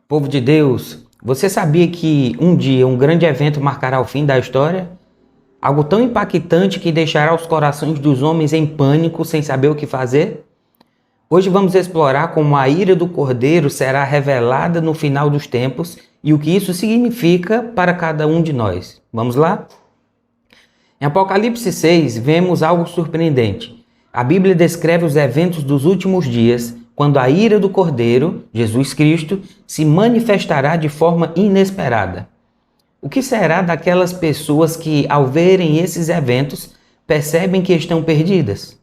Povo de Deus, você sabia que um dia um grande evento marcará o fim da história? Algo tão impactante que deixará os corações dos homens em pânico sem saber o que fazer? Hoje vamos explorar como a ira do Cordeiro será revelada no final dos tempos e o que isso significa para cada um de nós. Vamos lá? Em Apocalipse 6, vemos algo surpreendente. A Bíblia descreve os eventos dos últimos dias, quando a ira do Cordeiro, Jesus Cristo, se manifestará de forma inesperada. O que será daquelas pessoas que, ao verem esses eventos, percebem que estão perdidas?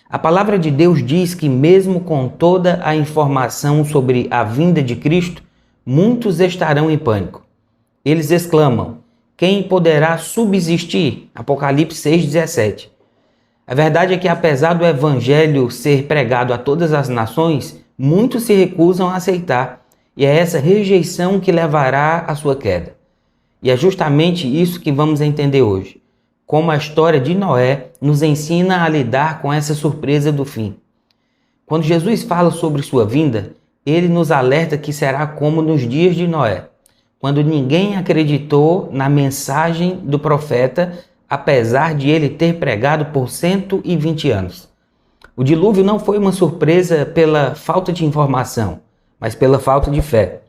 A palavra de Deus diz que, mesmo com toda a informação sobre a vinda de Cristo, muitos estarão em pânico. Eles exclamam: quem poderá subsistir? Apocalipse 6,17. A verdade é que, apesar do evangelho ser pregado a todas as nações, muitos se recusam a aceitar, e é essa rejeição que levará à sua queda. E é justamente isso que vamos entender hoje, como a história de Noé nos ensina a lidar com essa surpresa do fim. Quando Jesus fala sobre sua vinda, ele nos alerta que será como nos dias de Noé, quando ninguém acreditou na mensagem do profeta, apesar de ele ter pregado por 120 anos. O dilúvio não foi uma surpresa pela falta de informação, mas pela falta de fé.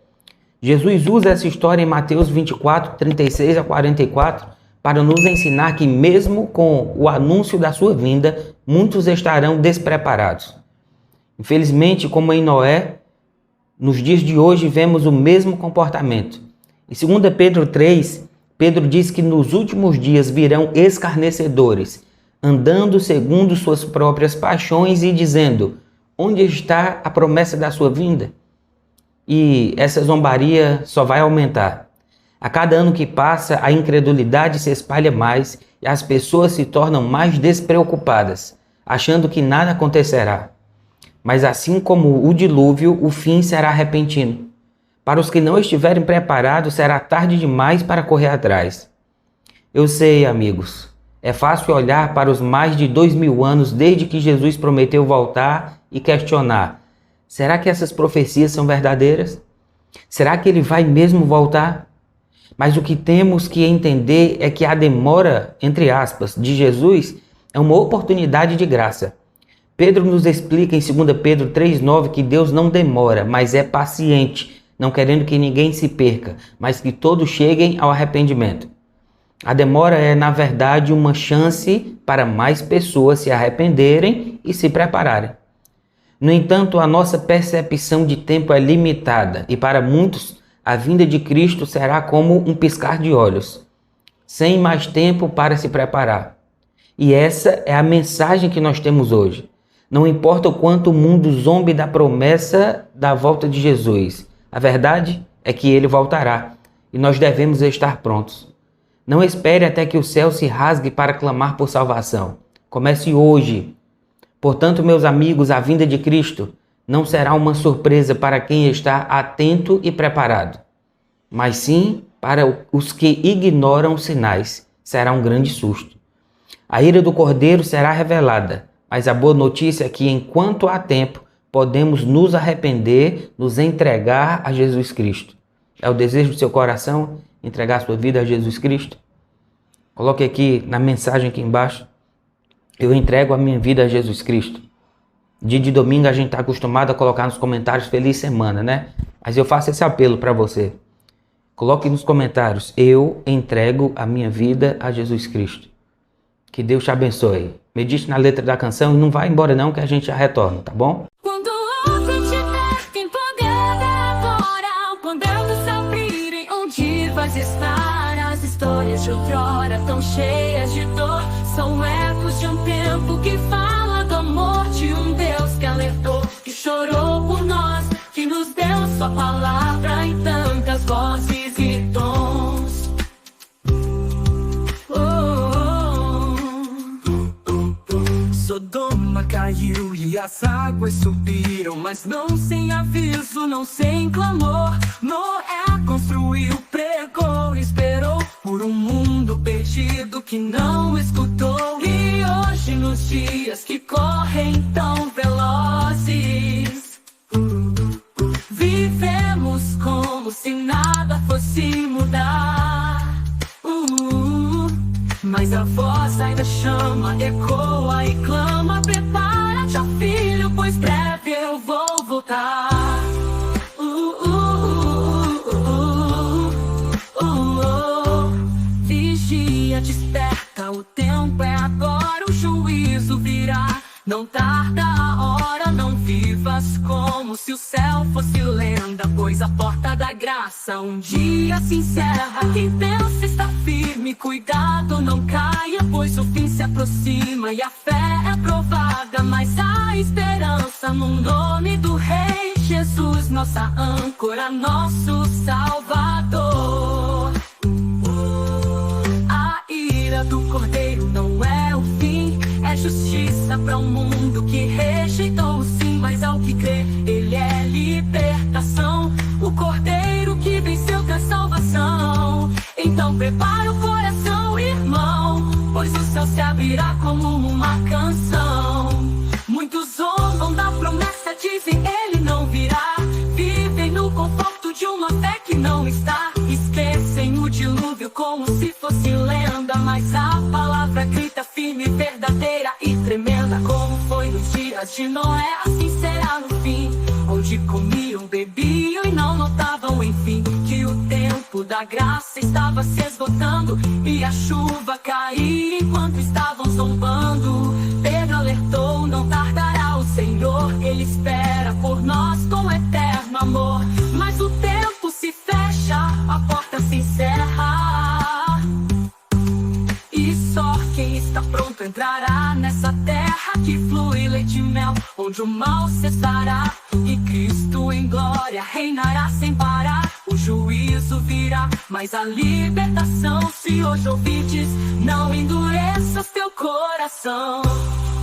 Jesus usa essa história em Mateus 24, 36 a 44, para nos ensinar que mesmo com o anúncio da sua vinda, muitos estarão despreparados. Infelizmente, como em Noé, nos dias de hoje vemos o mesmo comportamento. Em 2 Pedro 3, Pedro diz que nos últimos dias virão escarnecedores, andando segundo suas próprias paixões e dizendo: onde está a promessa da sua vinda? E essa zombaria só vai aumentar. A cada ano que passa, a incredulidade se espalha mais e as pessoas se tornam mais despreocupadas, achando que nada acontecerá. Mas assim como o dilúvio, o fim será repentino. Para os que não estiverem preparados, será tarde demais para correr atrás. Eu sei, amigos, é fácil olhar para os mais de 2000 anos desde que Jesus prometeu voltar e questionar: será que essas profecias são verdadeiras? Será que ele vai mesmo voltar? Mas o que temos que entender é que a demora, entre aspas, de Jesus é uma oportunidade de graça. Pedro nos explica em 2 Pedro 3,9 que Deus não demora, mas é paciente, não querendo que ninguém se perca, mas que todos cheguem ao arrependimento. A demora é, na verdade, uma chance para mais pessoas se arrependerem e se prepararem. No entanto, a nossa percepção de tempo é limitada e para muitos a vinda de Cristo será como um piscar de olhos, sem mais tempo para se preparar. E essa é a mensagem que nós temos hoje. Não importa o quanto o mundo zombe da promessa da volta de Jesus, a verdade é que ele voltará e nós devemos estar prontos. Não espere até que o céu se rasgue para clamar por salvação. Comece hoje. Portanto, meus amigos, a vinda de Cristo não será uma surpresa para quem está atento e preparado, mas sim para os que ignoram os sinais. Será um grande susto. A ira do Cordeiro será revelada, mas a boa notícia é que, enquanto há tempo, podemos nos arrepender, nos entregar a Jesus Cristo. É o desejo do seu coração entregar sua vida a Jesus Cristo? Coloque aqui na mensagem aqui embaixo: eu entrego a minha vida a Jesus Cristo. Dia de domingo a gente está acostumado a colocar nos comentários feliz semana, né? Mas eu faço esse apelo para você. Coloque nos comentários: eu entrego a minha vida a Jesus Cristo. Que Deus te abençoe. Medite na letra da canção e não vai embora não, que a gente já retorna, tá bom? Quando outra estiver empolgada agora, podendo se abrirem onde vais estar. As histórias de outrora tão cheias de dor são ecos de um tempo que fala do amor de um Deus que alertou, que chorou por nós, que nos deu sua palavra em tantas vozes e tons. Sodoma caiu e as águas subiram, mas não sem aviso, não sem clamor. Noé construiu, pregou, esperou por um mundo perdido que não escutou. E hoje, nos dias que correm tão velozes, vivemos com outra voz ainda chama, ecoa e clama: prepara-te, ó filho, pois breve eu vou voltar. Vigia, desperta, o tempo é agora, o juízo virá. Não tarda a hora, não vivas como se o céu fosse lenda, pois a porta da graça um dia se encerra. Quem pensa está firme, cuidado, não caia, pois o fim se aproxima e a fé é provada. Mas há esperança no nome do Rei Jesus, nossa âncora, nosso Salvador. A ira do Cordeiro não é o fim, é justiça para um mundo que rejeitou o sim. Mas ao que crê, ele é libertação. O Cordeiro que venceu traz salvação. Então prepara o coração, irmão, pois o céu se abrirá como uma canção. Muitos zombam da promessa, dizem ele não virá. Vivem no conforto de uma fé que não está. Esquecem o dilúvio como se fosse lenda. Mas a palavra grita firme, verdadeira e tremenda. Como foi nos dias de Noé, assim será no fim. Onde comiam, bebiam e não notavam, enfim, que o tempo da graça estava se esgotando e a chuva caía enquanto estavam zombando. Pedro alertou: não tardará o Senhor, ele espera por nós com eterno amor. Mas o tempo se fecha, a porta se encerra, e só quem está pronto entrará nessa terra que flui leite e mel, onde o mal cessará e Cristo em glória reinará sem parar. O juízo virá, mas a libertação, se hoje ouvides, não endureças teu coração.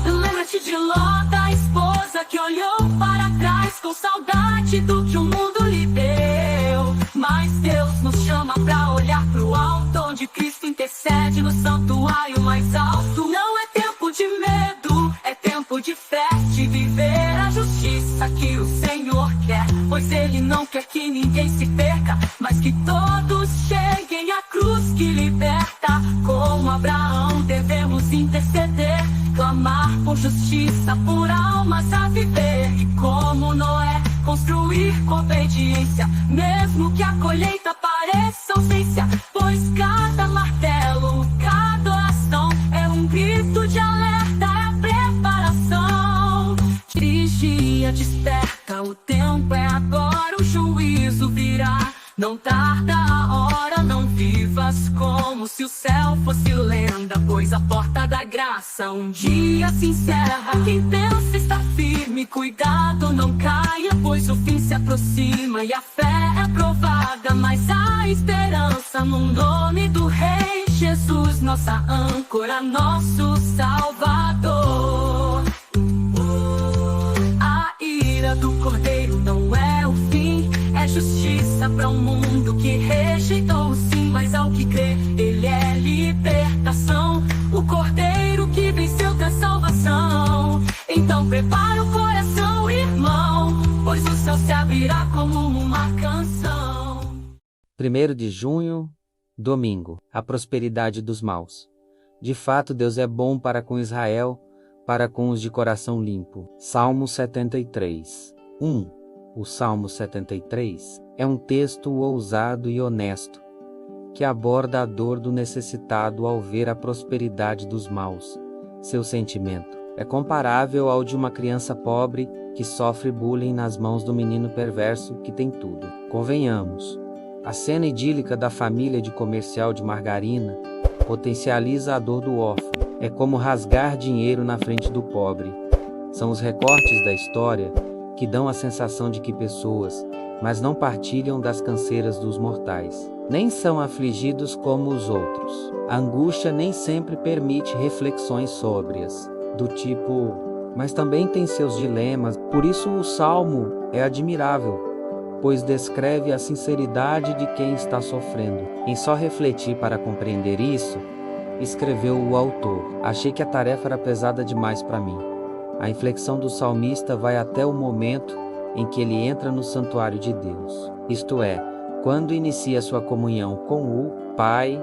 Lembra-te de Ló, da esposa que olhou para trás com saudade do que o mundo lhe deu. Mas Deus nos chama pra olhar pro alto, onde Cristo intercede no santuário mais alto. Não é tempo de medo, é tempo de fé, de viver a justiça que o Senhor quer. Pois Ele não quer que ninguém se perca, mas que todos cheguem à cruz que liberta. Como Abraão devemos interceder, clamar por justiça, por almas a viver. E como Noé, construir com obediência, mesmo que a colheita pareça ausência. Pois cada martelo, cada oração é um grito de alerta, é a preparação. Vigia, desperta, o tempo é agora, o juízo virá. Não tarda a hora, não vivas como se o céu fosse lenda, pois a porta da graça um dia se encerra. Quem pensa está firme, cuidado, não caia, pois o fim se aproxima e a fé é provada. Mas há esperança no nome do Rei Jesus, nossa âncora, nosso Salvador. A ira do Cordeiro não é o fim, é justiça para um mundo que rejeitou o sim. Mas ao que crê, ele é libertação. O Cordeiro que venceu traz salvação. Então prepara o coração, irmão, pois o céu se abrirá como uma canção. 1º de junho, domingo, a prosperidade dos maus. De fato, Deus é bom para com Israel, para com os de coração limpo. Salmo 73, 1. O Salmo 73 é um texto ousado e honesto, que aborda a dor do necessitado ao ver a prosperidade dos maus. Seu sentimento é comparável ao de uma criança pobre que sofre bullying nas mãos do menino perverso que tem tudo. Convenhamos, a cena idílica da família de comercial de margarina potencializa a dor do órfão. É como rasgar dinheiro na frente do pobre. São os recortes da história que dão a sensação de que pessoas, mas não partilham das canseiras dos mortais. Nem são afligidos como os outros. A angústia nem sempre permite reflexões sóbrias, do tipo, mas também tem seus dilemas. Por isso o Salmo é admirável, pois descreve a sinceridade de quem está sofrendo. Em só refletir para compreender isso, escreveu o autor: achei que a tarefa era pesada demais para mim. A inflexão do salmista vai até o momento em que ele entra no santuário de Deus, isto é, quando inicia sua comunhão com o Pai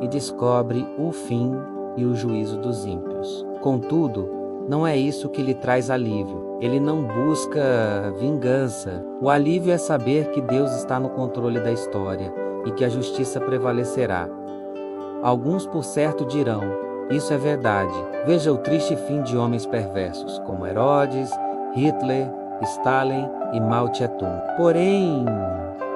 e descobre o fim e o juízo dos ímpios. Contudo, não é isso que lhe traz alívio. Ele não busca vingança. O alívio é saber que Deus está no controle da história e que a justiça prevalecerá. Alguns por certo dirão: isso é verdade. Veja o triste fim de homens perversos, como Herodes, Hitler, Stalin e Mao Tse-tung. Porém,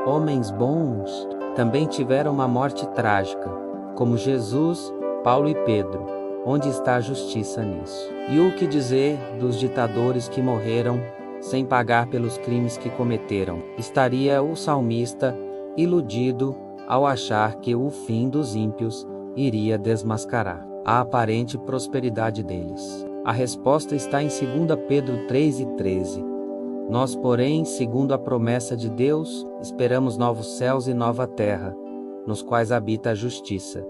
homens bons também tiveram uma morte trágica, como Jesus, Paulo e Pedro. Onde está a justiça nisso? E o que dizer dos ditadores que morreram sem pagar pelos crimes que cometeram? Estaria o salmista iludido ao achar que o fim dos ímpios iria desmascarar a aparente prosperidade deles. A resposta está em 2 Pedro 3:13. Nós, porém, segundo a promessa de Deus, esperamos novos céus e nova terra, nos quais habita a justiça.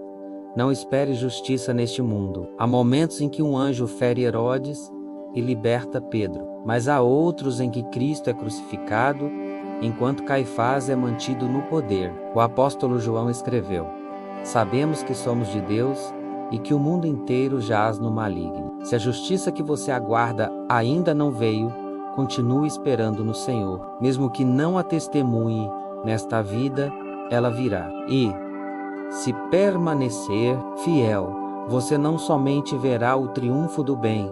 Não espere justiça neste mundo. Há momentos em que um anjo fere Herodes e liberta Pedro, mas há outros em que Cristo é crucificado, enquanto Caifás é mantido no poder. O apóstolo João escreveu: sabemos que somos de Deus e que o mundo inteiro jaz no maligno. Se a justiça que você aguarda ainda não veio, continue esperando no Senhor. Mesmo que não a testemunhe nesta vida, ela virá. E, se permanecer fiel, você não somente verá o triunfo do bem,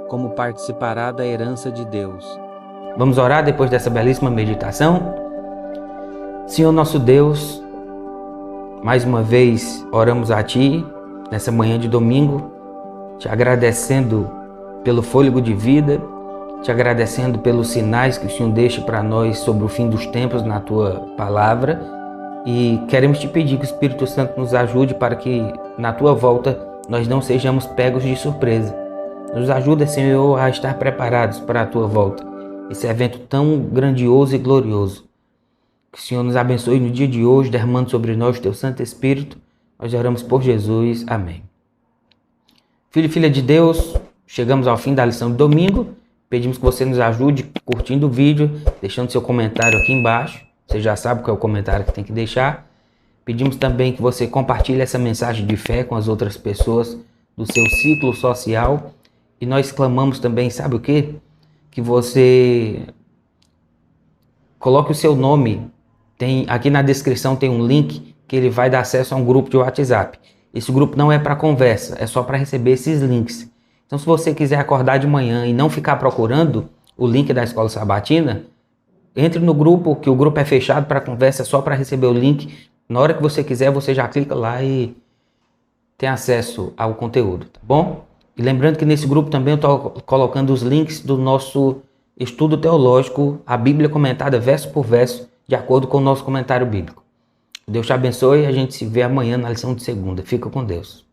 como participará da herança de Deus. Vamos orar depois dessa belíssima meditação? Senhor nosso Deus, mais uma vez oramos a Ti, nessa manhã de domingo, Te agradecendo pelo fôlego de vida, Te agradecendo pelos sinais que o Senhor deixa para nós sobre o fim dos tempos na Tua palavra, e queremos Te pedir que o Espírito Santo nos ajude para que na Tua volta nós não sejamos pegos de surpresa. Nos ajuda, Senhor, a estar preparados para a Tua volta, esse evento tão grandioso e glorioso. Que o Senhor nos abençoe no dia de hoje, derramando sobre nós o Teu Santo Espírito. Nós oramos por Jesus. Amém. Filho e filha de Deus, chegamos ao fim da lição de domingo. Pedimos que você nos ajude curtindo o vídeo, deixando seu comentário aqui embaixo. Você já sabe qual é o comentário que tem que deixar. Pedimos também que você compartilhe essa mensagem de fé com as outras pessoas do seu ciclo social. E nós clamamos também, sabe o quê? Que você coloque o seu nome. Aqui na descrição tem um link que ele vai dar acesso a um grupo de WhatsApp. Esse grupo não é para conversa, é só para receber esses links. Então, se você quiser acordar de manhã e não ficar procurando o link da Escola Sabatina, entre no grupo, que o grupo é fechado para conversa, é só para receber o link. Na hora que você quiser, você já clica lá e tem acesso ao conteúdo, tá bom? E lembrando que nesse grupo também eu estou colocando os links do nosso estudo teológico, a Bíblia comentada verso por verso, de acordo com o nosso comentário bíblico. Deus te abençoe e a gente se vê amanhã na lição de segunda. Fica com Deus.